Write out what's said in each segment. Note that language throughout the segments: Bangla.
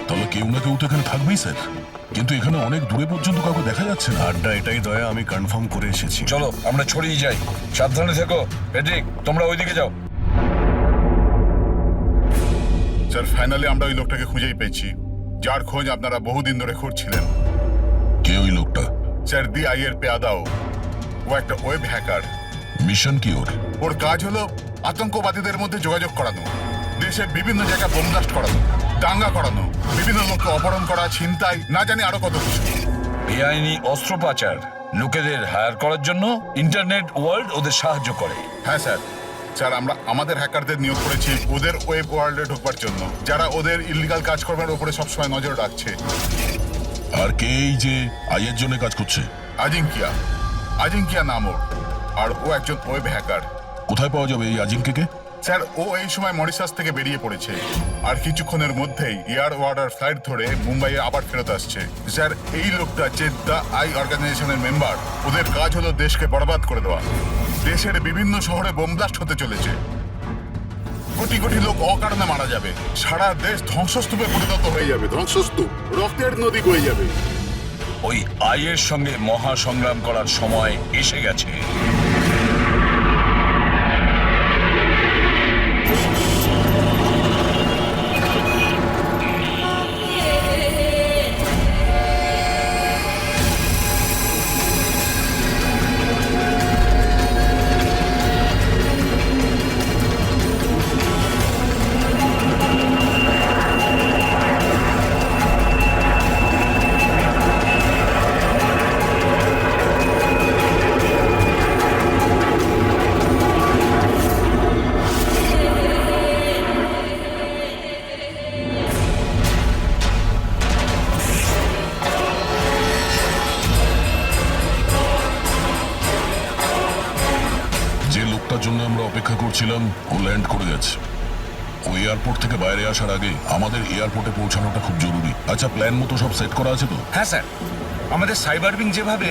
তাহলে কেউ না কেউ তো এখানে থাকবেই স্যার, কিন্তু এখানে অনেক দূরে পর্যন্ত কাউকে দেখা যাচ্ছে না। আড্ডা এটাই দয়া, আমি কনফার্ম করে এসেছি। চলো আমরা ছড়িয়ে যাই, সাবধানে থেকো। পেট্রিক, তোমরা ওইদিকে যাও। স্যার ফাইনালি আমরা ওই লোকটাকে খুঁজেই পেয়েছি, যার খোঁজ আপনারা বহুদিন ধরে খুঁজছিলেন। কে ওই লোকটা? স্যার DI এর পেয়াদাও। ও একটা ওয়েব হ্যাকার। মিশন কি ওর? ওর কাজ হলো আতঙ্কবাদীদের মধ্যে যোগাযোগ করানো, দেশের বিভিন্ন জায়গায় বোম ব্লাস্ট করানো, দাঙ্গা করানো, বিভিন্ন লোককে অপহরণ করা, ছিনতাই, না জানি আরো কত কিছু। বেআইনি অস্ত্র পাচার, লোকেদের হায়ার করার জন্য ইন্টারনেট ওয়ার্ল্ড ওদের সাহায্য করে। হ্যাঁ স্যার। স্যার আমরা আমাদের হ্যাকারদের নিয়োগ করেছি ওদের ওয়েব ওয়ার্ল্ডে ঢোকবার জন্য, যারা ওদের ইলিগাল কাজকর্মের উপরে সবসময় নজর রাখছে। আর কে এই যে আইয়ের জন্য কাজ করছে? আজিঙ্কিয়া। আজিঙ্কিয়া নাম ওর, আর ও একজন ওয়েব হ্যাকার। কোথায় পাওয়া যাবে এই আজিঙ্কেকে? স্যার ও এই সময় মরিশাস থেকে বেরিয়ে পড়েছে, আর কিছুক্ষণের মধ্যেই এয়ার ওয়ার্ডার ফ্লাইট ধরে মুম্বাইয়ে আবার ফেরত আসছে। স্যার এই লোকটা যে দ্য আই অর্গানাইজেশনের মেম্বার, ওদের কাজ হলো দেশকে বরবাদ করে দেওয়া। দেশের বিভিন্ন শহরে বোম ব্লাস্ট হতে চলেছে, কোটি কোটি লোক অকারণে মারা যাবে, সারা দেশ ধ্বংসস্তূপে পরিণত হয়ে যাবে, ধ্বংসস্তূপ, রক্তের নদী বয়ে যাবে। ওই আইয়ের সঙ্গে মহা সংগ্রাম করার সময় এসে গেছে। যে লোকটার জন্য আমরা অপেক্ষা করছিলাম ও ল্যান্ড করে গেছে। ও এয়ারপোর্ট থেকে বাইরে আসার আগে আমাদের এয়ারপোর্টে পৌঁছানোটা খুব জরুরি। আচ্ছা, প্ল্যান মতো সব সেট করা আছে তো? হ্যাঁ স্যার, আমাদের সাইবার উইং যেভাবে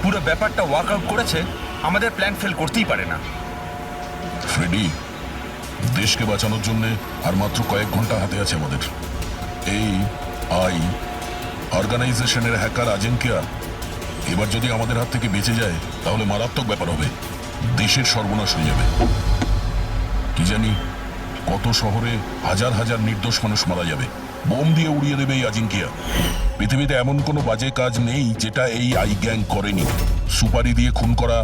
পুরো ব্যাপারটা ওয়ার্কআউট করেছে, আমাদের প্ল্যান ফেল করতেই পারে না। ফ্রেডি, দেশকে বাঁচানোর জন্য আর মাত্র কয়েক ঘন্টা হাতে আছে আমাদের। এই আই অর্গানাইজেশনের হ্যাকার আজিঙ্কিয়া এবার যদি আমাদের হাত থেকে বেঁচে যায় তাহলে মারাত্মক ব্যাপার হবে, দেশের সর্বনাশ হয়ে যাবে। কি জানি কত শহরে হাজার হাজার নির্দোষ মানুষ মারা যাবে, বোম দিয়ে উড়িয়ে দেবে এই আজিঙ্কিয়া। পৃথিবীতে এমন কোনো বাজে কাজ নেই যেটা এই আই গ্যাং করেনি। সুপারি দিয়ে খুন করা,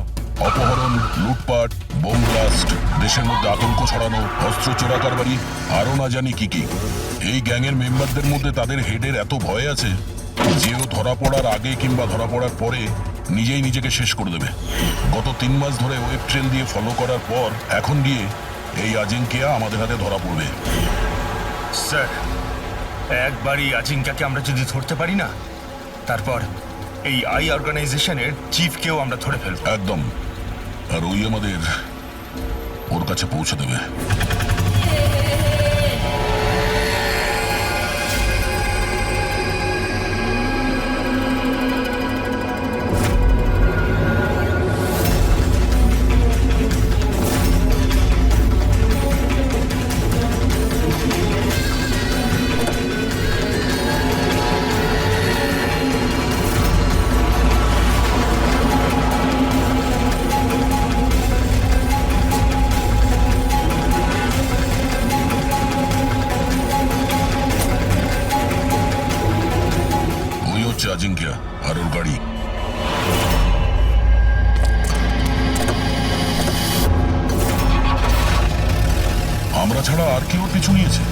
অপহরণ, লুটপাট, বোম ব্লাস্ট, দেশের মধ্যে আতঙ্ক ছড়ানো, অস্ত্র চোরা কারবারি, আরো না জানি কি কি। এই গ্যাংয়ের মেম্বারদের মধ্যে তাদের হেডের এত ভয় আছে যে ও ধরা পড়ার আগে কিংবা ধরা পড়ার পরে নিজেই নিজেকে শেষ করে দেবে। গত 3 মাস ধরে ওয়েব ট্রেন দিয়ে ফলো করার পর এখন গিয়ে এই আজিঙ্কিয়া আমাদের হাতে ধরা পড়বে। স্যার, একবারই আজিঙ্কাকে আমরা যদি ধরতে পারি না, তারপর এই আই অর্গানাইজেশনের চিফকেও আমরা ধরে ফেলব। একদম। আর ওই আমাদের ওর কাছে পৌঁছে দেবে। ওই হচ্ছে আজিঙ্কিয়া আর ওর গাড়ি। আমরা ছাড়া আর কি ওর পিছু নিয়েছে?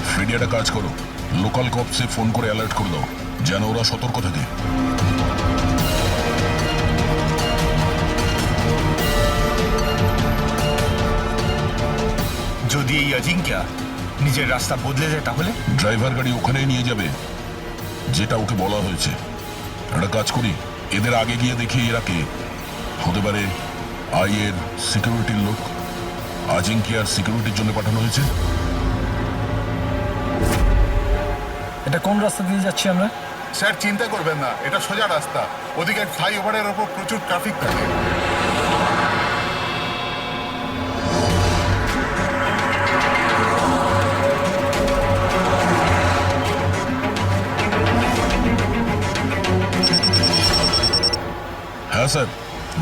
ফ্রেডি, একটা কাজ করো, লোকাল কপসে ফোন করে অ্যালার্ট করে দাও যেন ওরা সতর্ক থাকে। যদি এই আজিঙ্কা নিজের রাস্তা বদলে যায় তাহলে? ড্রাইভার গাড়ি ওখানেই নিয়ে যাবে যেটা ওকে বলা হয়েছে। একটা কাজ করি, এদের আগে গিয়ে দেখি এরা কে হতে পারে। আইয়ের সিকিউরিটির লোক, আজিঙ্কিয়ার সিকিউরিটির জন্য পাঠানো হয়েছে। এটা কোন রাস্তা দিয়ে যাচ্ছি আমরা? স্যার চিন্তা করবেন না, এটা সোজা রাস্তা। ওদিকে ফ্লাইওভারের ওপর প্রচুর ট্রাফিক থাকে। স্যার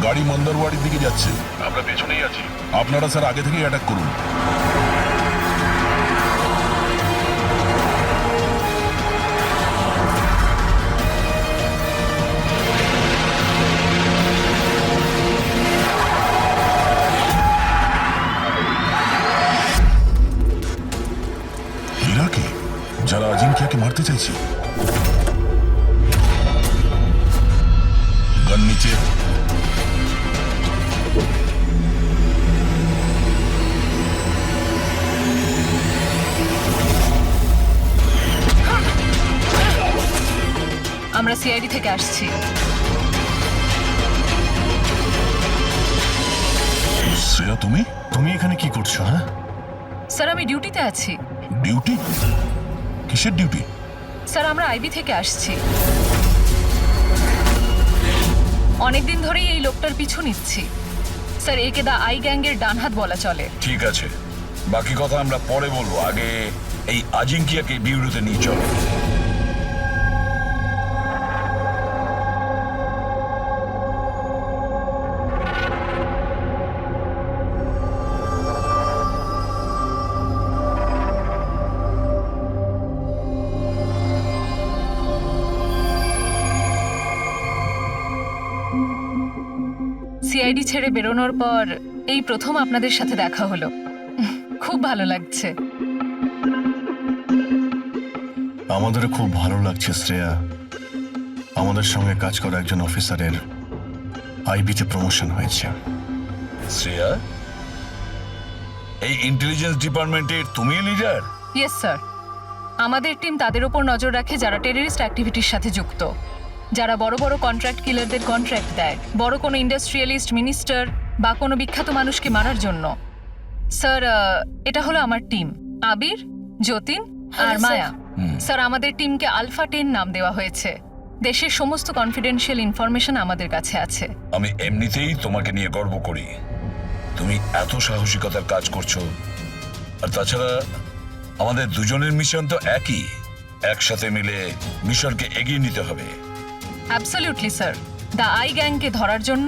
গাড়ি মন্দারওয়াড়ির দিকে যাচ্ছে, আমরা পেছনেই আছি। আপনারা স্যার আগে থেকেই অ্যাটাক করুন। এরা কে? যারা আজিঙ্কিয়াকে মারতে চাইছে। গান নিচে। আমরা সিআইডি থেকে আসছি। শ্রেয়া তুমি? তুমি এখানে কি করছো? হ্যাঁ, স্যার আমি ডিউটিতে আছি। ডিউটি? কিসের ডিউটি? স্যার আমরা আইবি থেকে আসছি। অনেকদিন ধরেই এই লোকটার পিছু নিচ্ছি। স্যার একে দা আই গ্যাংয়ের ডান হাত বলা চলে। ঠিক আছে, বাকি কথা আমরা পরে বলবো। আগে এই আজিঙ্কিয়াকে বিউরোতে নিয়ে চলো। সিআইডি ছেড়ে বেরোনোর পর এই প্রথম আপনাদের সাথে দেখা হলো। খুব ভালো লাগছে। আমাদেরও খুব ভালো লাগছে শ্রেয়া। আমাদের সঙ্গে কাজ করা একজন অফিসারের আইবিতে প্রমোশন হয়েছে। শ্রেয়া, এই ইন্টেলিজেন্স ডিপার্টমেন্টের তুমি লিডার? Yes sir. আমাদের টিম তাদের ওপর নজর রাখে যারা টেররিস্ট অ্যাক্টিভিটির সাথে যুক্ত, যারা বড় বড় কন্ট্রাক্ট কিলারদের কন্ট্রাক্ট দেয়, বড় কোনো ইন্ডাস্ট্রিয়ালিস্ট, মিনিস্টার বা কোনো বিখ্যাত মানুষকে মারার জন্য। স্যার এটা হলো আমার টিম, আবির, যতীন আর মায়া। স্যার আমাদের টিমকে আলফা 10 নাম দেওয়া হয়েছে। দেশের সমস্ত কনফিডেন্সিয়াল ইনফরমেশন আমাদের কাছে আছে। আমি এমনিতেই তোমাকে নিয়ে গর্ব করি। তুমি এত সাহসিকতার কাজ করছো। আর তাছাড়া আমাদের দুজনের মিশন তো একই, একসাথে মিলে মিশনকে এগিয়ে নিতে হবে। Absolutely sir. দ্য আই গ্যাংকে ধরার জন্য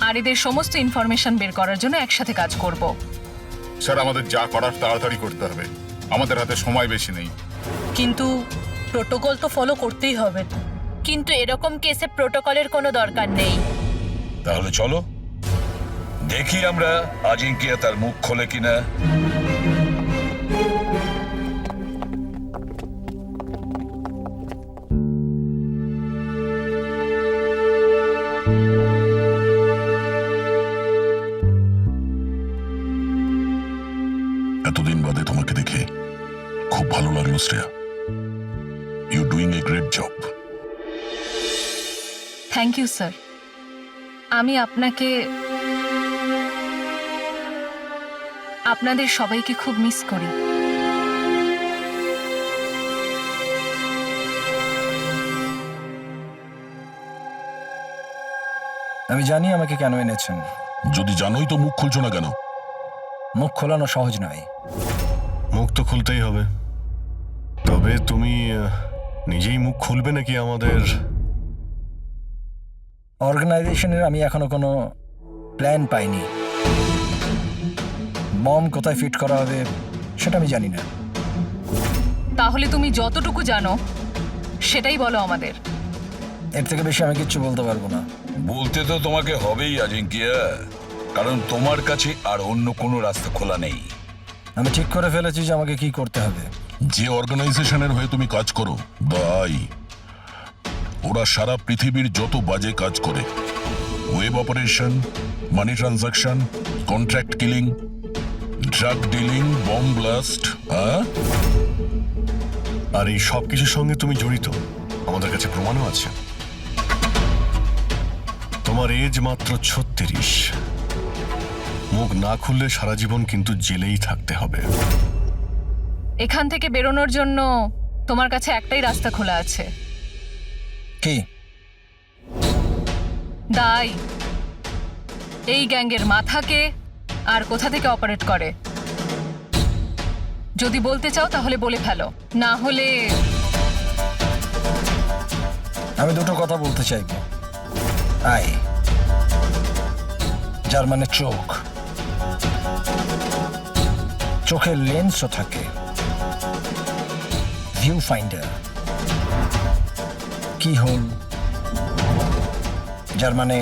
আর এদের সমস্ত ইনফরমেশন বের করার জন্য একসাথে কাজ করব। স্যার আমাদের যা করার তাড়াতাড়ি করতে হবে, আমাদের হাতে সময় বেশি নেই। কিন্তু প্রোটোকল তো ফলো করতেই হবে। কিন্তু এরকম কেসে প্রোটোকলের কোনো দরকার নেই। তাহলে চলো দেখি আমরা আজিঙ্কিয়া তার মুখ খোলে কিনা। এতদিন বাদে তোমাকে দেখে খুব ভালো লাগলো Shreya. You doing a great job. Thank you sir. আমি আপনাদের সবাইকে খুব মিস করি। আমি জানি আমাকে কেন এনেছেন। যদি জানোই তো মুখ খুলছো না কেন? মুখ খোলানো সহজ নয়। মুখ তো খুলতেই হবে। তবে তুমি নিজেই মুখ খুলবে নাকি আমাদের? অর্গানাইজেশনের আমি এখনো কোনো প্ল্যান পাইনি। বম কোথায় ফিট করা হবে সেটা আমি জানি না। তাহলে তুমি যতটুকু জানো সেটাই বলো আমাদের। এর থেকে বেশি আমি কিচ্ছু বলতে পারবো না। বলতে তো তোমাকে হবেই আজিঙ্কিয়া, কারণ তোমার কাছে আর অন্য কোনো রাস্তা খোলা নেই। আমি ঠিক করে ফেলেছি যে আমাকে কি করতে হবে। যে অর্গানাইজেশনের হয়ে তুমি কাজ করো, দ্য আই, ওরা সারা পৃথিবীর যত বাজে কাজ করে, web operation, money transaction, contract killing, drug dealing, bomb blast, আর এই সব কিছুর সঙ্গে তুমি জড়িত, আমাদের কাছে প্রমাণও আছে। তোমার এজ মাত্র 36। মুখ না খুললে সারা জীবন কিন্তু জেলেই থাকতে হবে। এখান থেকে বেরোনোর জন্য তোমার কাছে একটাই রাস্তা খোলা আছে। কি? দাই এই গ্যাংয়ের মাথাকে আর কোথা থেকে অপারেট করে যদি বলতে চাও তাহলে বলে ফেলো, না হলে আমি দুটো কথা বলতে চাইবো। আই যার মানে চোখ, চোখের লেন্সও থাকে, ভিউ ফাইন্ডার, কি হোল, যার মানে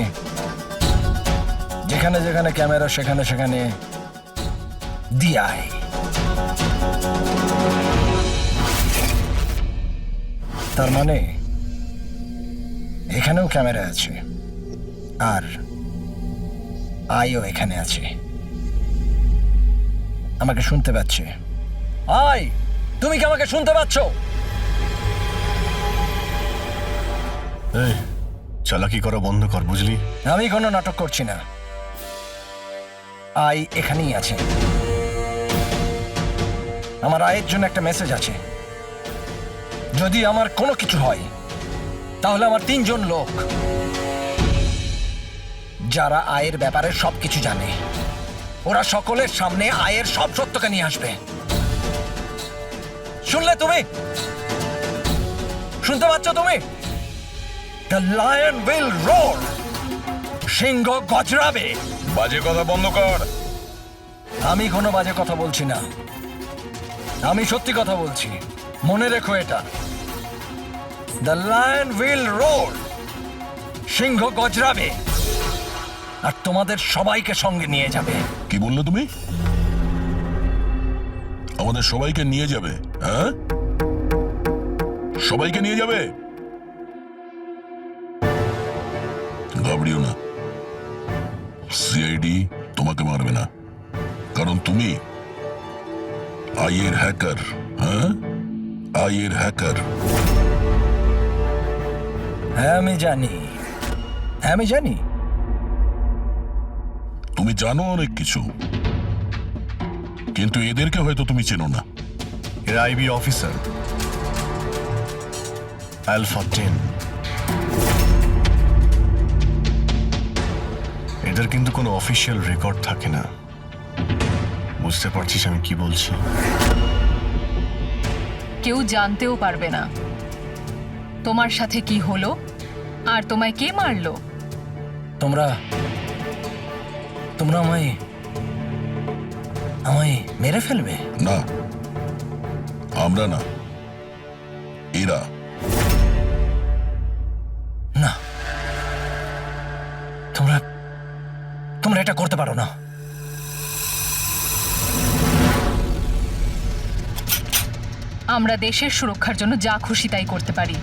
যেখানে যেখানে ক্যামেরা সেখানে সেখানে দিয়ায়। তার মানে এখানেও ক্যামেরা আছে আর আইও এখানে আছে। আমাকে শুনতে পাচ্ছে? আই, তুমি কি আমাকে শুনতে পাচ্ছ? এই চালাকি করা বন্ধ কর, বুঝলি? আমি কোনো নাটক করছি না। আই এখানেই আছে। আমার আয়ের জন্য একটা মেসেজ আছে। যদি আমার কোনো কিছু হয় তাহলে আমার 3 জন লোক, যারা আয়ের ব্যাপারে সবকিছু জানে, ওরা সকলের সামনে আয়ের সব সত্যকে নিয়ে আসবে। শুনলে তুমি? শুনতে পাচ্ছ তুমি? The lion will roar. সিংহ গজরাবে। বাজে কথা বন্ধ কর। আমি কোনো বাজে কথা বলছি না, আমি সত্যি কথা বলছি। মনে রেখো এটা। The lion will roar. সিংহ গজরাবে আর তোমাদের সবাইকে সঙ্গে নিয়ে যাবে। কি বললে তুমি? আমাদের সবাইকে নিয়ে যাবে? হ্যাঁ, সবাইকে নিয়ে যাবে? ঘাবড়িও না, সিআইডি তোমাকে মারবে না, কারণ তুমি আইয়ের হ্যাকার। হ্যাঁ, আইয়ের হ্যাকার। হ্যাঁ আমি জানি, হ্যাঁ আমি জানি। তুমি জানো অনেক কিছু, কিন্তু এদেরকে হয়তো তুমি চেনো না। এরা আইবি অফিসার, আলফা 10। এদের কিন্তু কোনো অফিসিয়াল রেকর্ড থাকে না। বুঝতে পারছিস আমি কি বলছি? কেউ জানতেও পারবে না তোমার সাথে কি হলো আর তোমায় কে মারলো। তোমরা তোমরা আমায় মেরে ফেলবে? না, আমরা না, এরা। না, তোমরা তোমরা এটা করতে পারো না। আমরা দেশের সুরক্ষার জন্য যা খুশি তাই করতে পারি।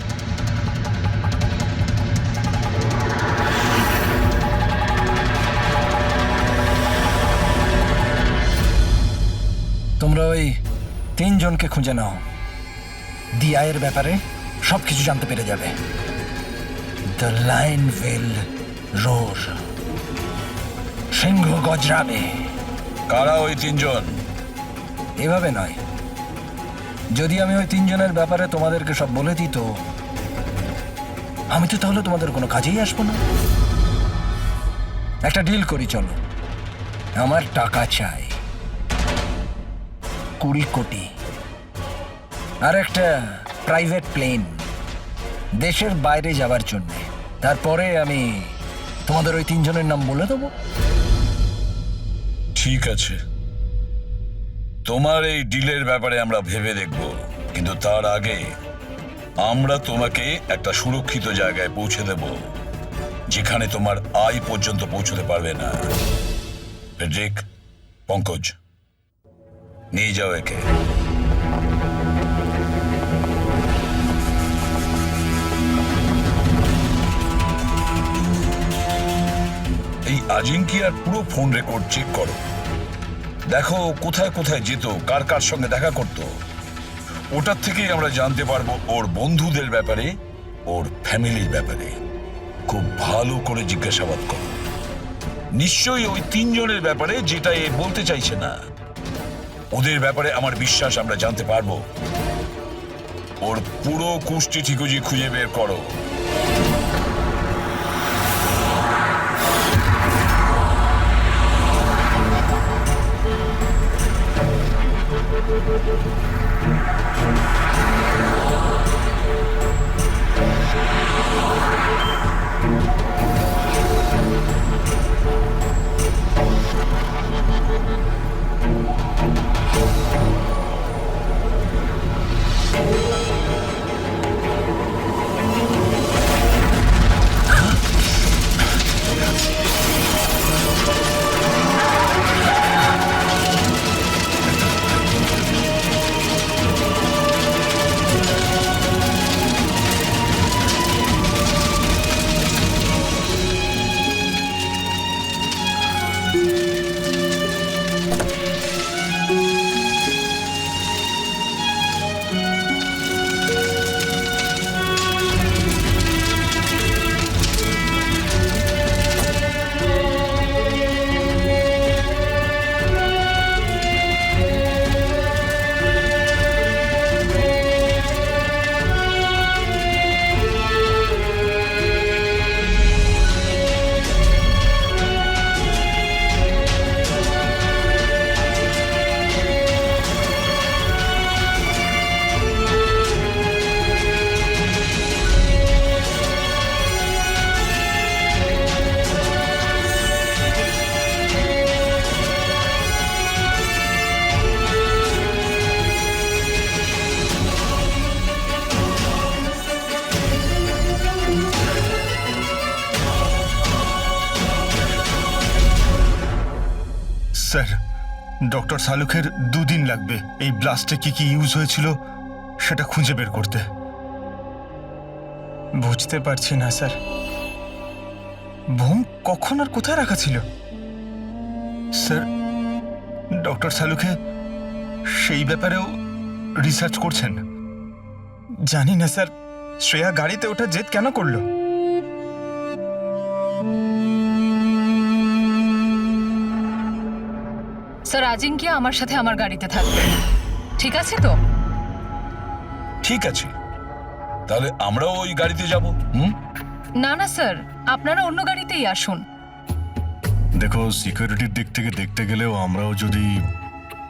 তোমরা ওই 3 জনকে খুঁজে নাও। দিয়ায়ের ব্যাপারে সবকিছু জানতে পেরে যাবে। The lion will roar. সিংহ গজরাবে। কারা ওই 3 জন? এভাবে নয়, যদি আমি ওই 3 জনের ব্যাপারে তোমাদেরকে সব বলে দিই তো আমি তো তাহলে তোমাদের কোনো কাজেই আসবো না। একটা ডিল করি, চলো। আমার টাকা চাই 20 কোটি, আর একটা প্রাইভেট প্লেন দেশের বাইরে যাবার জন্য। তারপরে আমি তোমাদের ওই 3 জনের নাম বলে দেবো। ঠিক আছে, তোমার এই ডিলের ব্যাপারে আমরা ভেবে দেখব, কিন্তু তার আগে আমরা তোমাকে একটা সুরক্ষিত জায়গায় পৌঁছে দেব, যেখানে তোমার আয় পর্যন্ত পৌঁছতে পারবে না। ফেডরিক, পঙ্কজ, নিয়ে যাও একে। এই আজিঙ্কিয়ার পুরো ফোন রেকর্ড চেক করো, দেখো কোথায় কোথায় যেত, কার কার সঙ্গে দেখা করত। ওটার থেকেই আমরা জানতে পারবো ওর বন্ধুদের ব্যাপারে, ওর ফ্যামিলির ব্যাপারে। খুব ভালো করে জিজ্ঞাসাবাদ করো। নিশ্চয়ই ওই 3 জনের ব্যাপারে, যেটা এ বলতে চাইছে না। ওদের ব্যাপারে আমার বিশ্বাস আমরা জানতে পারবো। ওর পুরো কুষ্টি ঠিকুজি খুঁজে বের করো। স্যার ডক্টর সালুখের 2 দিন লাগবে এই ব্লাস্টে কি কি ইউজ হয়েছিল সেটা খুঁজে বের করতে। বুঝতে পারছি না স্যার, বোম কখন আর কোথায় রাখা ছিল? স্যার ডক্টর সালুখে সেই ব্যাপারেও রিসার্চ করছেন। জানি না স্যার, শ্রেয়া গাড়িতে ওঠা জেদ কেন করলো? স্যার আজিঙ্কিয়া আমার সাথে আমার গাড়িতে থাকবে, ঠিক আছে তো? ঠিক আছে, তাহলে আমরাও ওই গাড়িতে যাব। হুম, না না স্যার, আপনারা অন্য গাড়িতেই আসুন। দেখো, সিকিউরিটির দিক থেকে দেখতে গেলেও আমরাও যদি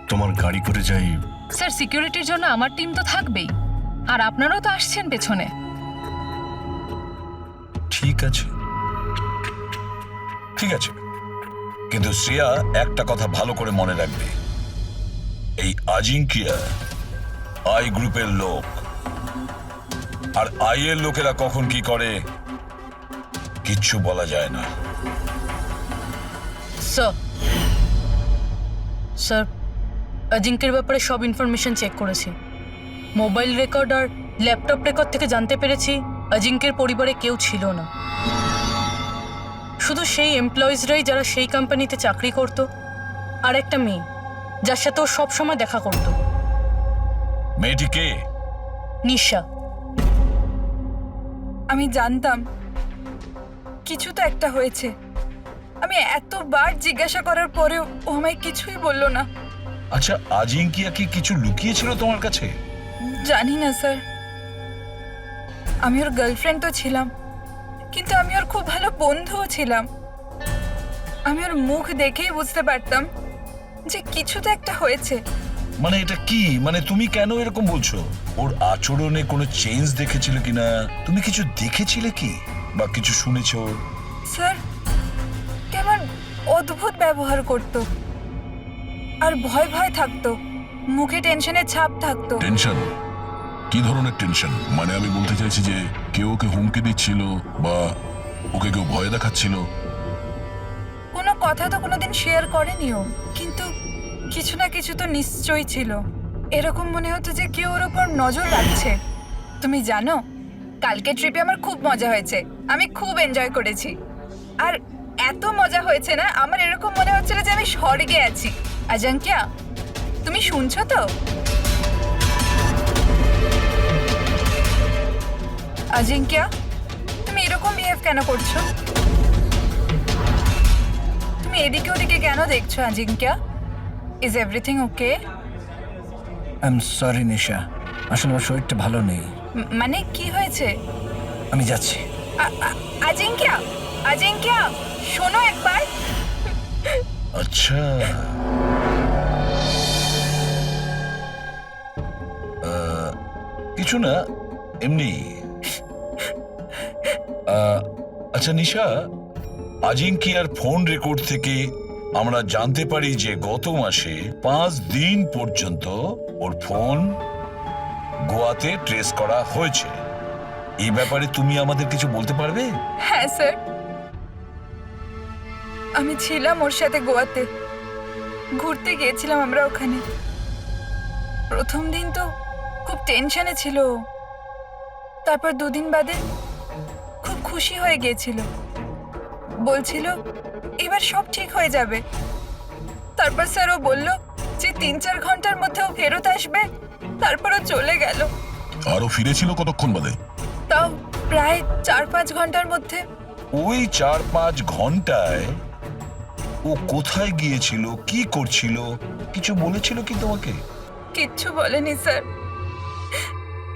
তোমার গাড়ি করে যাই। স্যার সিকিউরিটির জন্য আমার টিম তো থাকবেই, আর আপনারাও তো আসছেন পেছনে। ঠিক আছে, ঠিক আছে, কিন্তু শ্রেয়া একটা কথা ভালো করে মনে রাখবে, এই আজিঙ্কিয়া আই গ্রুপের লোক, আর আই এর লোকেরা কখন কি করে কিচ্ছু বলা যায় না। স্যার অজিঙ্কের ব্যাপারে সব ইনফরমেশন চেক করেছি। মোবাইল রেকর্ড আর ল্যাপটপ রেকর্ড থেকে জানতে পেরেছি অজিঙ্কের পরিবারে কেউ ছিল না, শুধু সেই এমপ্লয়িজরাই যারা সেই কোম্পানিতে চাকরি করত, আর একটা মেয়ে যার সাথে ও সবসময় দেখা করত। মেয়েটি কে? নিশা। আমি জানতাম কিছু তো একটা হয়েছে। আমি এতবার জিজ্ঞাসা করার পরেও ও আমায় কিছুই বলল না। আচ্ছা, আজিঙ্কিয়া কি কিছু লুকিয়েছিল তোমার কাছে? জানি না স্যার, আমি ওর গার্লফ্রেন্ড তো ছিলাম, কিন্তু আমি ওর খুব ভালো বন্ধুও ছিলাম। আমি ওর মুখ দেখেই বুঝতে পারতাম যে কিছু তো একটা হয়েছে। মানে এটা কি, মানে তুমি কেন এরকম বলছো? ওর আচরণে কোনো চেঞ্জ দেখেছিলে কিনা? তুমি কিছু দেখেছিলে কি, বা কিছু শুনেছো? স্যার কেমন অদ্ভুত ব্যবহার করত, আর ভয় ভয় থাকতো, মুখে টেনশনের ছাপ থাকতো। টেনশন? কি ধরনের টেনশন? মানে আমি বলতে চাইছি যে কেউ ওকে হুমকি দিচ্ছিল বা ওকে কেউ ভয় দেখাচ্ছিল? কোনো কথা তো কোনোদিন শেয়ার করেনি ও, কিন্তু কিছু না কিছু তো নিশ্চয়ই ছিল। এরকম মনে হতো যে কেউ ওর ওপর নজর রাখছে। তুমি জানো, কালকে ট্রিপে আমার খুব মজা হয়েছে, আমি খুব এনজয় করেছি। আর এত মজা হয়েছে না, আমার এরকম মনে হচ্ছিল যে আমি স্বর্গে আছি। আজাঙ্কিয়া, তুমি শুনছো তো? আজিঙ্কিয়া, তুমি এরকম বিহেভ কেন করছো? তুমি এদিকে ওদিকে কেন দেখছো Ajinkya? Is everything okay? I am sorry Nisha, আসলে আমার শরীরটা ভালো নেই। মানে কি হয়েছে? আমি যাচ্ছি। আজিঙ্কিয়া, আজিঙ্কিয়া শোনো একবার। আচ্ছা, কিছু না, এমনি। আচ্ছা নিশা, আজিঙ্কিয়ার ফোন রেকর্ড থেকে আমরা জানতে পারি যে গত মাসে 5 দিন পর্যন্ত ওর ফোন গোয়াতে ট্রেস করা হয়েছে। এই ব্যাপারে তুমি আমাদের কিছু বলতে পারবে? হ্যাঁ স্যার, আমি ছিলাম ওর সাথে গোয়াতে, ঘুরতে গিয়েছিলাম আমরা ওখানে। প্রথম দিন তো খুব টেনশনে ছিল, তারপর 2 দিন বাদে খুব খুশি হয়ে গিয়েছিল, বলছিল এবার সব ঠিক হয়ে যাবে। তারপর স্যার ও বলল যে 3-4 ঘন্টার মধ্যে ও ফেরত আসবে, তারপর ও চলে গেল। আরো ফিরেছিল কতক্ষণ বাদে? তাও প্রায় 4-5 ঘন্টার মধ্যে। ওই 4-5 ঘন্টায় ও কোথায় গিয়েছিল, কি করছিল, কিছু বলেছিল কি তোমাকে? কিচ্ছু বলেনি স্যার,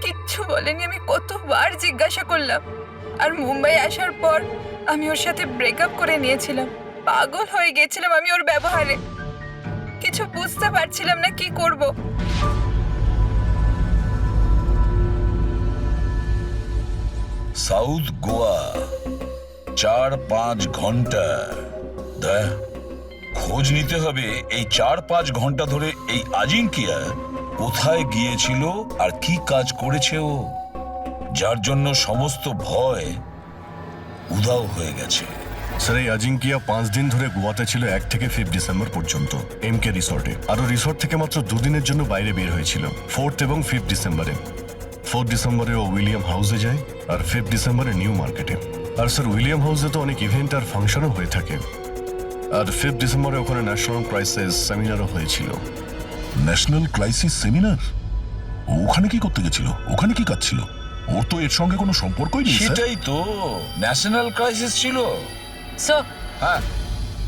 কিচ্ছু বলেনি। আমি কতবার জিজ্ঞাসা করলাম, আর মুম্বাই আসার পর আমি ওর সাথে ব্রেকআপ করে নিয়েছিলাম। পাগল হয়ে গেছিলাম আমি ওর ব্যবহারে, কিছু বুঝতে পারছিলাম না কি করব। সাউথ গোয়া 4-5 ঘন্টা, খোঁজ নিতে হবে এই 4-5 ঘন্টা ধরে এই আজিঙ্কিয়া কোথায় গিয়েছিল আর কি কাজ করেছে ও, যার জন্য সমস্ত ভয় উধাও হয়ে গেছে। স্যার এই আজিঙ্কিয়া 5 দিন ধরে গোয়াতে ছিল 1 থেকে 5 ডিসেম্বর পর্যন্ত এমকে রিসর্টে। আরও রিসর্ট থেকে মাত্র 2 দিনের জন্য বাইরে বের হয়েছিল 4th এবং 5th ডিসেম্বরে। 4th ডিসেম্বরে ও উইলিয়াম হাউসে যায় আর 5th ডিসেম্বরে নিউ মার্কেটে। আর স্যার উইলিয়াম হাউসে তো অনেক ইভেন্ট আর ফাংশনও হয়ে থাকে। আর 5th ডিসেম্বরে ওখানে ন্যাশনাল ক্রাইসিস সেমিনারও হয়েছিল। National crisis seminar? ওখানে কি করতে গেছিল? ওখানে কি কাজ ছিল? ওর তো এর সঙ্গে কোনো সম্পর্কই নেই স্যার। সেটাই তো, ন্যাশনাল ক্রাইসিস ছিল। স্যার হ্যাঁ,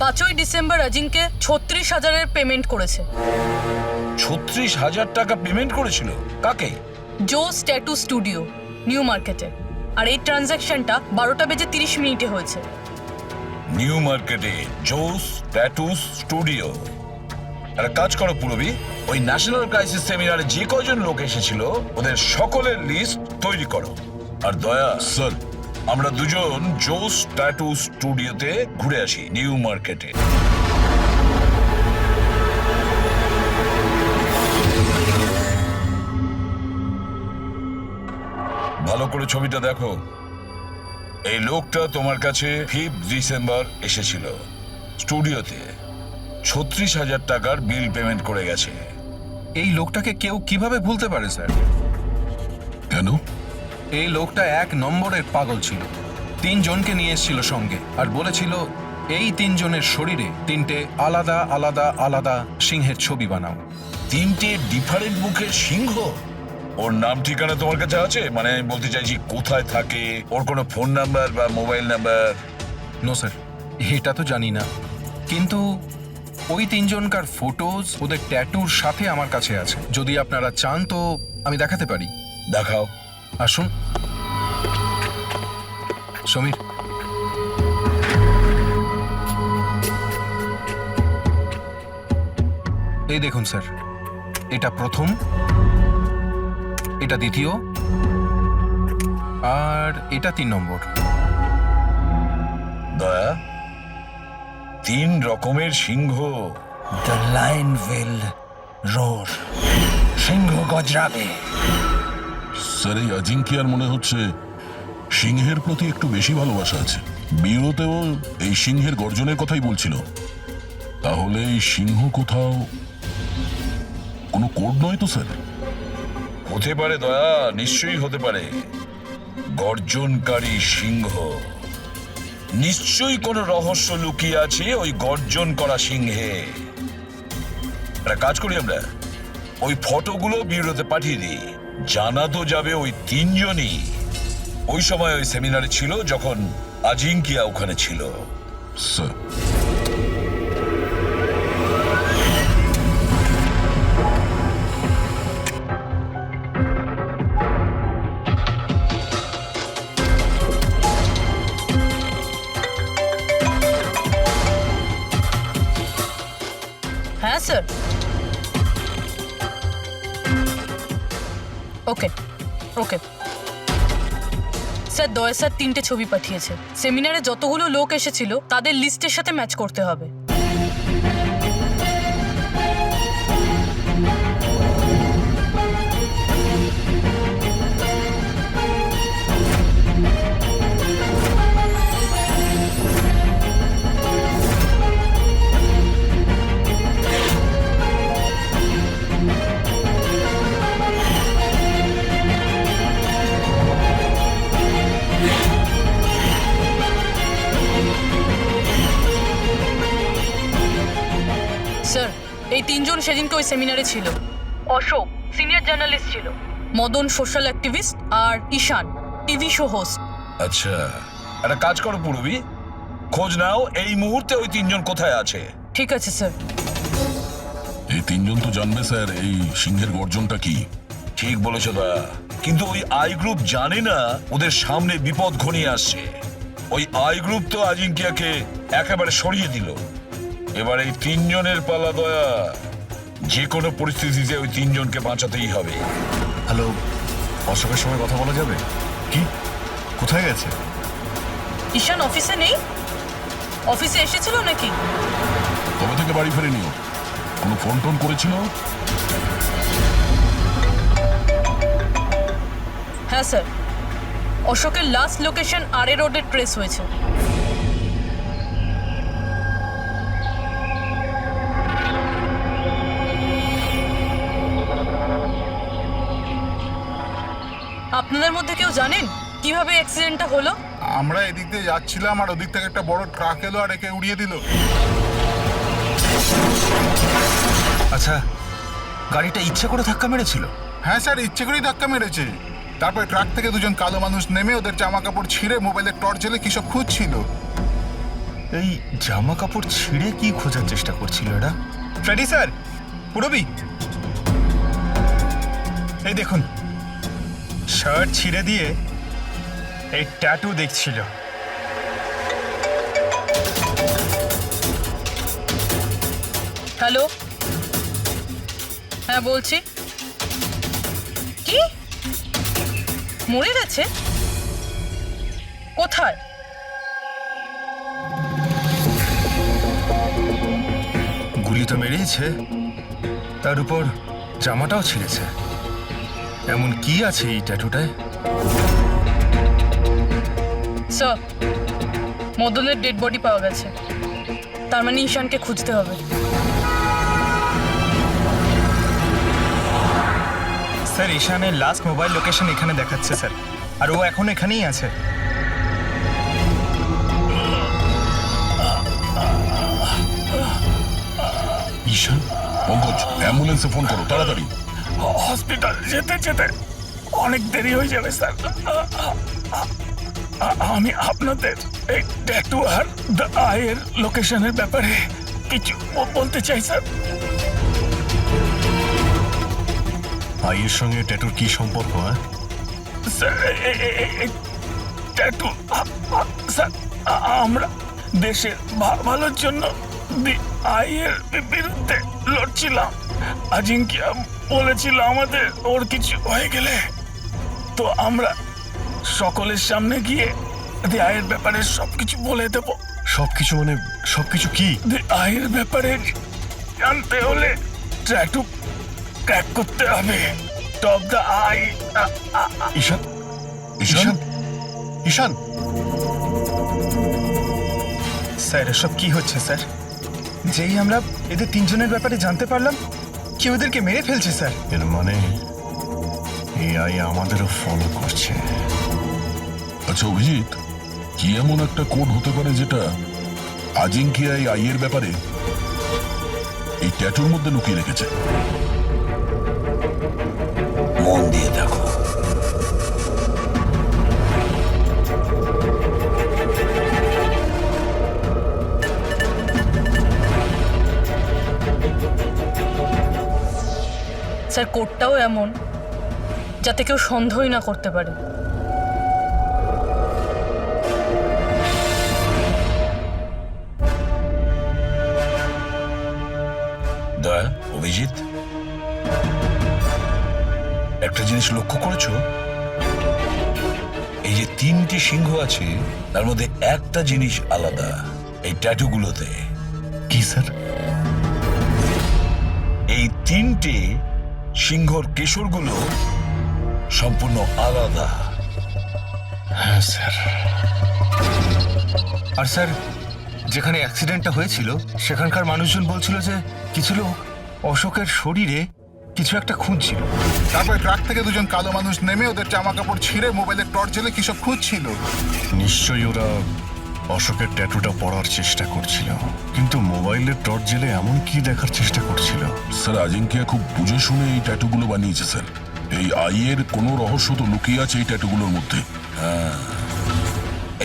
5ই ডিসেম্বর অজিঙ্কে 36,000-এর পেমেন্ট করেছে। 36,000 টাকা পেমেন্ট করেছিল? কাকে? জোস ট্যাটু স্টুডিও, নিউ মার্কেটে। আর এই ট্রানজ্যাকশনটা 12টা বেজে 30 মিনিটে হয়েছে। নিউ মার্কেটে জোস ট্যাটু স্টুডিও। একটা কাজ করো পুরবি, ওই ন্যাশনাল ক্রাইসিস সেমিনারে যে কয়জন লোক এসেছিল ওদের সকলের লিস্ট তৈরি করো। আর দয়া, স্যার, আমরা দুজন জোস ট্যাটু স্টুডিওতে ঘুরে আসি নিউ মার্কেটে। ভালো করে ছবিটা দেখো। এই লোকটা তোমার কাছে 5th ডিসেম্বর এসেছিল স্টুডিওতে, 36,000 টাকার বিল পেমেন্ট করে গেছে। এই লোকটাকে কেউ কিভাবে ভুলতে পারে স্যার? কেন? এই লোকটা 1 নম্বরের পাগল ছিল। 3 জনকে নিয়ে এসেছিল সঙ্গে আর বলেছিল এই 3 জনের শরীরে 3টে আলাদা আলাদা আলাদা সিংহের ছবি বানাও। 3টে ডিফারেন্ট মুখের সিংহ? ওর নাম ঠিকানা তোমার কাছে আছে? মানে আমি বলতে চাইছি কোথায় থাকে, ওর কোনো ফোন নাম্বার বা মোবাইল নাম্বার? নো স্যার, এটা তো জানি না, কিন্তু ওই 3 জনকার ফটোজ ওদের ট্যাটুর সাথে আমার কাছে আছে। যদি আপনারা চান তো আমি দেখাতে পারি। দেখাও। আসুন সমীর। এই দেখুন স্যার, এটা প্রথম, এটা দ্বিতীয়, আর এটা 3 নম্বর। দয়া, 3 রকমের সিংহ। The lion will roar. সিংহ গজরাবে। স্যার এই আজিঙ্কিয়ার মনে হচ্ছে সিংহের প্রতি একটু বেশি ভালোবাসা আছে। বিয়েতেও এই সিংহের গর্জনের কথাই বলছিল। তাহলে এই সিংহ কোথাও কোনো কোড নয় তো স্যার? হতে পারে দয়া, নিশ্চয়ই হতে পারে। গর্জনকারী সিংহ, নিশ্চয়ই কোনো রহস্য লুকিয়ে আছে ওই গর্জন করা সিংহে। একটা কাজ করি, আমরা ওই ফটোগুলো বিউরোতে পাঠিয়ে দিই। জানা তো যাবে ওই 3 জনই ওই সময় ওই সেমিনারে ছিল যখন আজিঙ্কিয়া ওখানে ছিল। স্যার, হ্যাঁ স্যার। ওকে ওকে স্যার, দয়া স্যার 3টে ছবি পাঠিয়েছে। সেমিনারে যতগুলো লোক এসেছিল তাদের লিস্টের সাথে ম্যাচ করতে হবে। স্যার, এই 3 জন সেদিনকে ওই সেমিনারে ছিল। অশোক সিনিয়র জার্নালিস্ট ছিল, মদন সোশ্যাল অ্যাক্টিভিস্ট, আর ঈশান টিভি শো হোস্ট। আচ্ছা, একটা কাজ করো পুরবি, খোঁজ নাও এই মুহূর্তে ওই 3 জন কোথায় আছে। ঠিক আছে স্যার। এই 3 জন তো জানবে স্যার এই সিংহের গর্জনটা কি। ঠিক বলেছ দয়া, কিন্তু ওই আই গ্রুপ জানে না ওদের সামনে বিপদ ঘনিয়ে আসছে। ওই আই গ্রুপ তো আজিঙ্কিয়াকে একেবারে সরিয়ে দিল। এবার এই 3 জনের পালা দয়া। যে কোনো পরিস্থিতিতে ওই 3 জনকে বাঁচাতেই হবে। হ্যালো, অশোকের সঙ্গে কথা বলা যাবে? কি কোথায় গেছে? ঈশান অফিসে নেই? অফিসে এসেছিল নাকি? কবে থেকে বাড়ি ফেরেনি? কোনো ফোন টোন করেছিল? হ্যাঁ স্যার, অশোকের লাস্ট লোকেশন আরে রোডে ট্রেস হয়েছে। আপনাদের মধ্যে কেউ জানেন কিভাবে অ্যাক্সিডেন্টটা হলো? আমরা এদিক দিয়ে যাচ্ছিলাম আর ওদিক থেকে একটা বড় ট্রাক এলো আর একে উড়িয়ে দিল। আচ্ছা, গাড়িটা ইচ্ছে করে ধাক্কা মেরেছিল? হ্যাঁ স্যার, ইচ্ছে করেই ধাক্কা মেরেছে। তারপর ট্রাক থেকে দুজন কালো মানুষ নেমে ওদের জামা কাপড় ছিঁড়ে মোবাইলের টর্চ জ্বেলে কি সব খুঁজছিল। এই জামা কাপড় ছিঁড়ে কি খোঁজার চেষ্টা করছিল এরা? ফ্রেডি স্যার, পুরবি, এই দেখুন, শার্ট ছিঁড়ে দিয়ে এই ট্যাটু দেখছিল। হ্যালো, হ্যাঁ বলছি। কি মরে গেছে? কোথায়? গুলি তো মেরেইছে, তার উপর জামাটাও ছিঁড়েছে। এমন কি আছে এই ট্যাটুটায়? স্যার, মদনের ডেড বডি পাওয়া গেছে। তার মানে ঈশানকে খুঁজতে হবে। স্যার, ঈশানের লাস্ট মোবাইল লোকেশন এখানে দেখাচ্ছে স্যার, আর ও এখন এখানেই আছে। ঈশান, পঙ্কজ, অ্যাম্বুলেন্সে ফোন করো তাড়াতাড়ি। হসপিটাল যেতে যেতে অনেক দেরি হয়ে যাবে স্যার। আমি আপনাদের এই ট্যাটু আর দ্য আইয়ের লোকেশনের ব্যাপারে কিছু বলতে চাই স্যার। আইয়ের সঙ্গে ট্যাটুর কি সম্পর্ক? হ্যাঁ স্যার, ট্যাটু স্যার, আমরা দেশের ভালোর জন্য আইয়ের বিরুদ্ধে লড়ছিলাম। আজিঙ্কিয়া বলেছিল আমাদের ওর কিছু হয়ে গেলে তো আমরা সকলের সামনে গিয়ে আয়ের ব্যাপারে সবকিছু বলে দেব। সবকিছু মানে সবকিছু কি? আয়ের ব্যাপারে জানতে হলে ট্যাটু ক্র্যাক করতে হবে। Top the eye. Ishan, Ishan, Ishan, sir, এসব কি হচ্ছে স্যার? যেই আমরা এদের তিনজনের ব্যাপারে জানতে পারলাম, কি ওদেরকে মেরে ফেলছে স্যার। এর মানে এআই আমাদেরও ফলো করছে। আচ্ছা অভিজিৎ, কি এমন একটা কোড হতে পারে যেটা আজিঙ্কিয়া এই আইয়ের ব্যাপারে এই ট্যাটুর মধ্যে লুকিয়ে রেখেছে? মন দিয়ে দেখো। স্যার, কোডটাও এমন যাতে কেউ সন্দেহই না করতে পারে। দয়া, অভিজিৎ, একটা জিনিস লক্ষ্য করেছো? এই যে তিনটি সিংহ আছে তার মধ্যে একটা জিনিস আলাদা, এই ট্যাটুগুলোতে। কি স্যার? এই তিনটে সিংহর কেশরগুলো সম্পূর্ণ আলাদা। হ্যাঁ স্যার। আর স্যার, যেখানে অ্যাক্সিডেন্টটা হয়েছিল সেখানকার মানুষজন বলছিল যে কিছু লোক অশোকের শরীরে কিছু একটা খুঁজছিল। তারপর ট্রাক থেকে দুজন কালো মানুষ নেমে ওদের জামা কাপড় ছিঁড়ে মোবাইলের টর্চ জ্বেলে কি সব খুঁজছিল। নিশ্চয়ই ওরা অশোকের ট্যাটুটা পড়ার চেষ্টা করছিল, কিন্তু মোবাইলের টর্চ জেলে এমন কি দেখার চেষ্টা করছিল? স্যার, আজিঙ্কিয়া খুব বুঝে শুনে এই ট্যাটুগুলো বানিয়েছে স্যার। এই আইয়ের কোনো রহস্য তো লুকিয়ে আছে এই ট্যাটুগুলোর মধ্যে।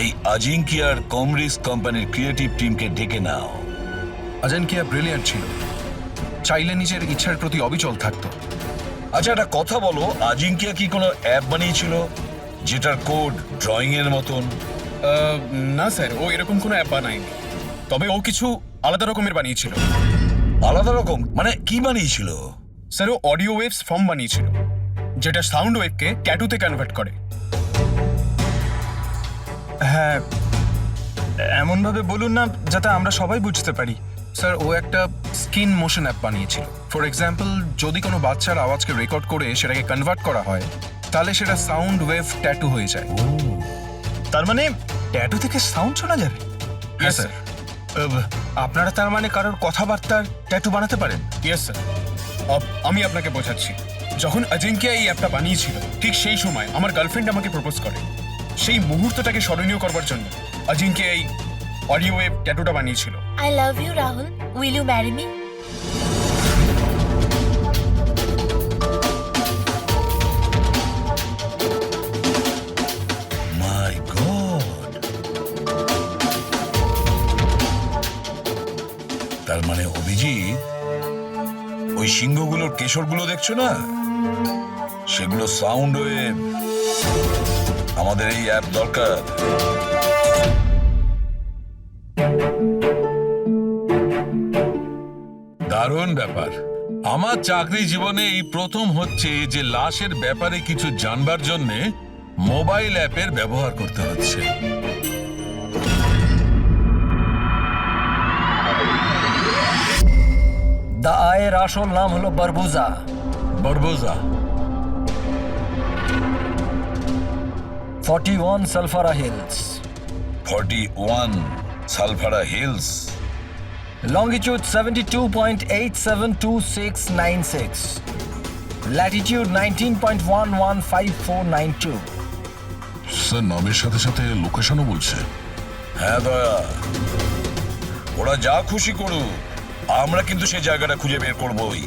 এই আজিঙ্কিয়ার কমরিস কোম্পানির ক্রিয়েটিভ টিমকে ডেকে নাও। আজিঙ্কিয়া ব্রিলিয়ান্ট ছিল, চাইলে নিজের ইচ্ছার প্রতি অবিচল থাকতো। আচ্ছা, একটা কথা বলো, আজিঙ্কিয়া কি কোনো অ্যাপ বানিয়েছিল যেটার কোড ড্রয়িং এর মতন? না স্যার, ও এরকম কোনো অ্যাপ বানায়নি, তবে ও কিছু আলাদা রকমের বানিয়েছিল। আলাদা রকম মানে কি বানিয়েছিল? স্যার, ও অডিও ওয়েভস ফর্ম বানিয়েছিল, যেটা সাউন্ড ওয়েভকে ট্যাটুতে কনভার্ট করে। হ্যাঁ, এমনভাবে বলুন না যাতে আমরা সবাই বুঝতে পারি। স্যার, ও একটা স্কিন মোশন অ্যাপ বানিয়েছিল। ফর এক্সাম্পল, যদি কোনো বাচ্চার আওয়াজকে রেকর্ড করে সেটাকে কনভার্ট করা হয়, তাহলে সেটা সাউন্ড ওয়েভ ট্যাটু হয়ে যায়। তার মানে ট্যাটু থেকে সাউন্ড শোনা যাবে? Yes sir. আপনারা তার মানে কারোর কথাবার্তার ট্যাটু বানাতে পারেন? Yes sir. আমি আপনাকে বোঝাচ্ছি। যখন অজিঙ্ক্য এই অ্যাপটা বানিয়েছিল ঠিক সেই সময় আমার গার্লফ্রেন্ড আমাকে প্রপোজ করে। সেই মুহূর্তটাকে স্মরণীয় করবার জন্য অজিঙ্ক্য এই অডিও ওয়েভ ট্যাটুটা বানিয়েছিল। I love you, Rahul. Will you marry me? My god, তার মানে অভিজিৎ, ওই সিংহগুলোর কেশরগুলো দেখছো না, সেগুলো সাউন্ড ওয়েভ। আমাদের এই অ্যাপ দরকার। দারুণ ব্যাপার। আমার চাকরি জীবনে এই প্রথম হচ্ছে যে লাশের ব্যাপারে কিছু জানবার জন্য মোবাইল অ্যাপের ব্যবহার করতে হচ্ছে। দ্য আয়ের আসল নাম হলো বারবুজা। বরবোজা। 41 সালফারা হিলস, 41 সালফারা হিলস, longitude 72.872696, latitude 19.115492. স্যার নামের সাথে সাথে লোকেশনও বলছে। হ্যাঁ দয়া, ওরা যা খুশি করুক, আমরা কিন্তু সেই জায়গাটা খুঁজে বের করবই।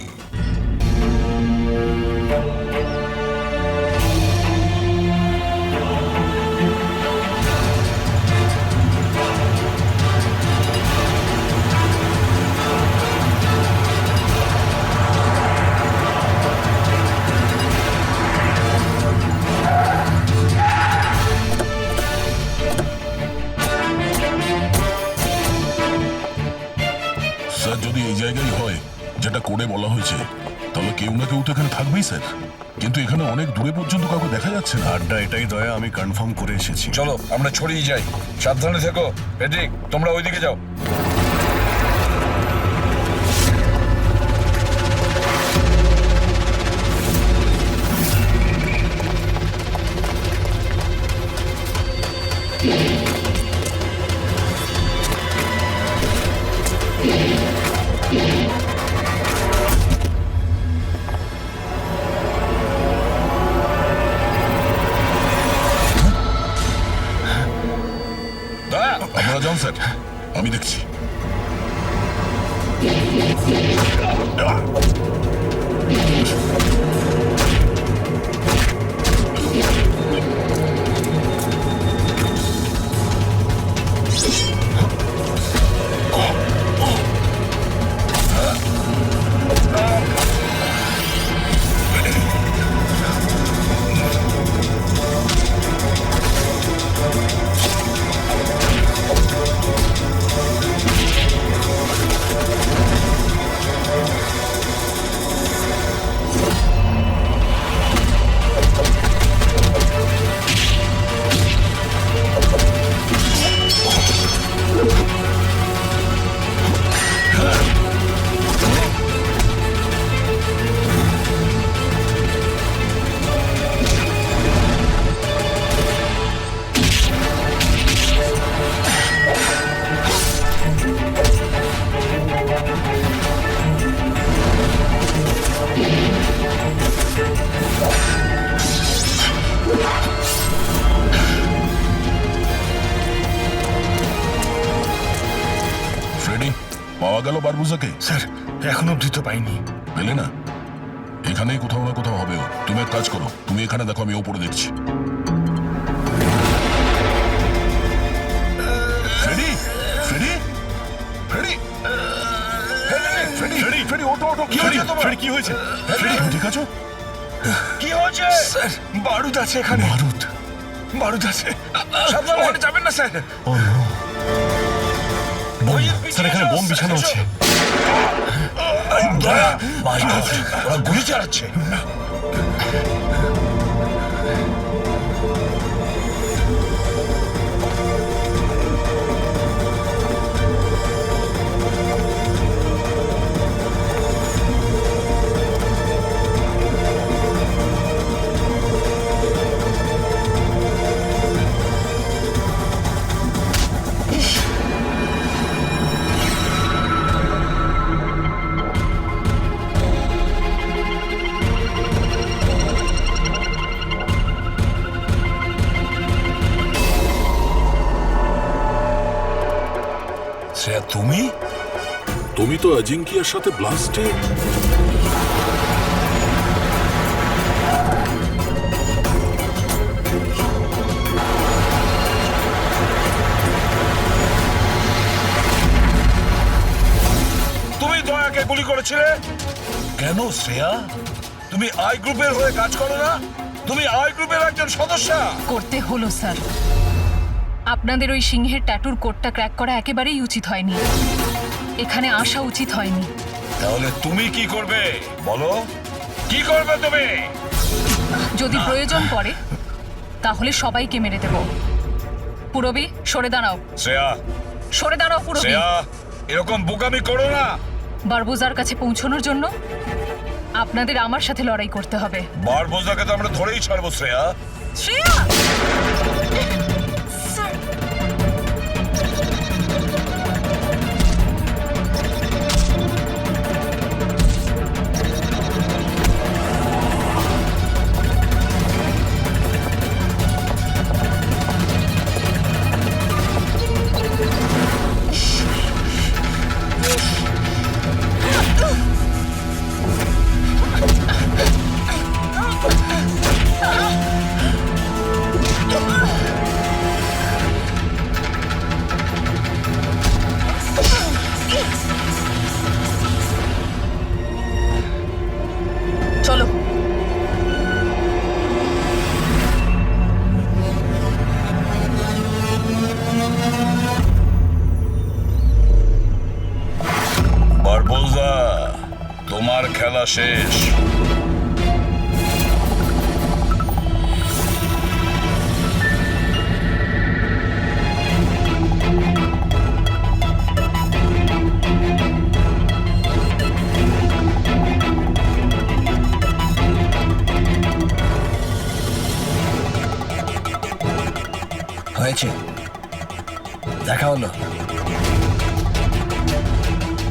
স্যার যদি এই জায়গায় হয় যেটা কোডে বলা হয়েছে, তাহলে কেউ না কেউ তো এখানে থাকবেই স্যার। কিন্তু এখানে অনেক দূরে পর্যন্ত কাউকে দেখা যাচ্ছে না। আড্ডা এটাই দয়া, আমি কনফার্ম করে এসেছি। চলো আমরা ছড়িয়ে যাই, সাবধানে থেকো। পেট্রিক, তোমরা ওইদিকে যাও। দয়া, আপনারা যান স্যার, আমি দেখছি। পাওয়া গেল বারবুজাকে? স্যার এখন অবধি তো পাইনি। পেলে না? এখানেই কোথাও না কোথাও হবে ও। তুমি এক কাজ করো, তুমি এখানে দেখো, আমি ওপরে দেখছি। Freddie, Freddie, Freddie, Freddie, Freddie, Freddie, ওঠো, ওঠো। কি হয়েছে তোমার? ফ্রেডি, কি হয়েছে? ফ্রেডি, তুমি ঠিক আছো? কি হয়েছে? স্যার বারুদ আছে এখানে। বারুদ? বারুদ আছে। সাবধানে। ওখানে যাবেন না স্যার। ও নো, স্যার এখানে বোম বিছানো আছে। মাই গড, ওরা গুলি চালাচ্ছে। শ্রেয়া তুমি? তুমি তো অজিঙ্কিয়ার সাথে ব্লাস্টে তুমি দয়াকে গুলি করেছিলে কেন শ্রেয়া? তুমি আই গ্রুপের হয়ে কাজ করো না? তুমি আই গ্রুপের একজন সদস্য। করতে হলো স্যার। আপনাদের ওই সিংহের ট্যাটুর কোডটা ক্র্যাক করা একেবারেই উচিত হয়নি। এখানে আসা উচিত হয়নি। তাহলে তুমি কি করবে বলো? কি করবে তুমি? যদি প্রয়োজন পড়ে তাহলে সবাইকে মেরে দেব। পুরবী সরে দাঁড়াও, শ্রেয়া, সরে দাঁড়াও পুরবী। শ্রেয়া, এরকম বোকামি করো না। বারবোজার কাছে পৌঁছানোর জন্য আপনাদের আমার সাথে লড়াই করতে হবে। বারবোজাকে তো আমরা ধরেই ছাড়বো শ্রেয়া। শ্রেয়া! চলো। বারবোজা, তোমার খেলা শেষ। হয়েছে, দেখা হলো,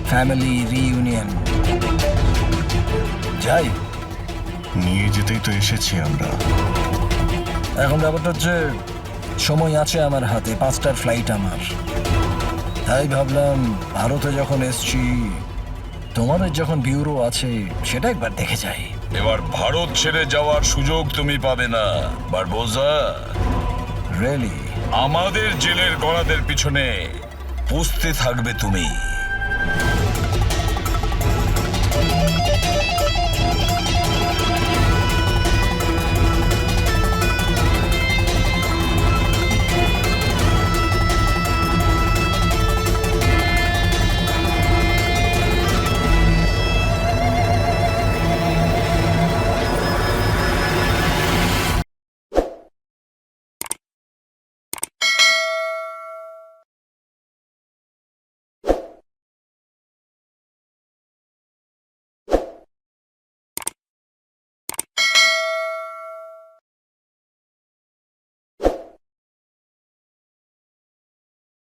ফ্যামিলি রিইউনিয়ন। যাই, নিয়ে যেতেই তো এসেছি আমরা। এখন ব্যাপারটা হচ্ছে সময় আছে আমার হাতে, 5টার ফ্লাইট আমার। তাই ভাবলাম ভারতে যখন এসছি, তোমাদের যখন ব্যুরো আছে সেটা একবার দেখে যাই। এবার ভারত ছেড়ে যাওয়ার সুযোগ তুমি পাবে না বারবোজা। রিয়েলি? আমাদের জেলের গড়াদের পিছনে পুষতে থাকবে তুমি।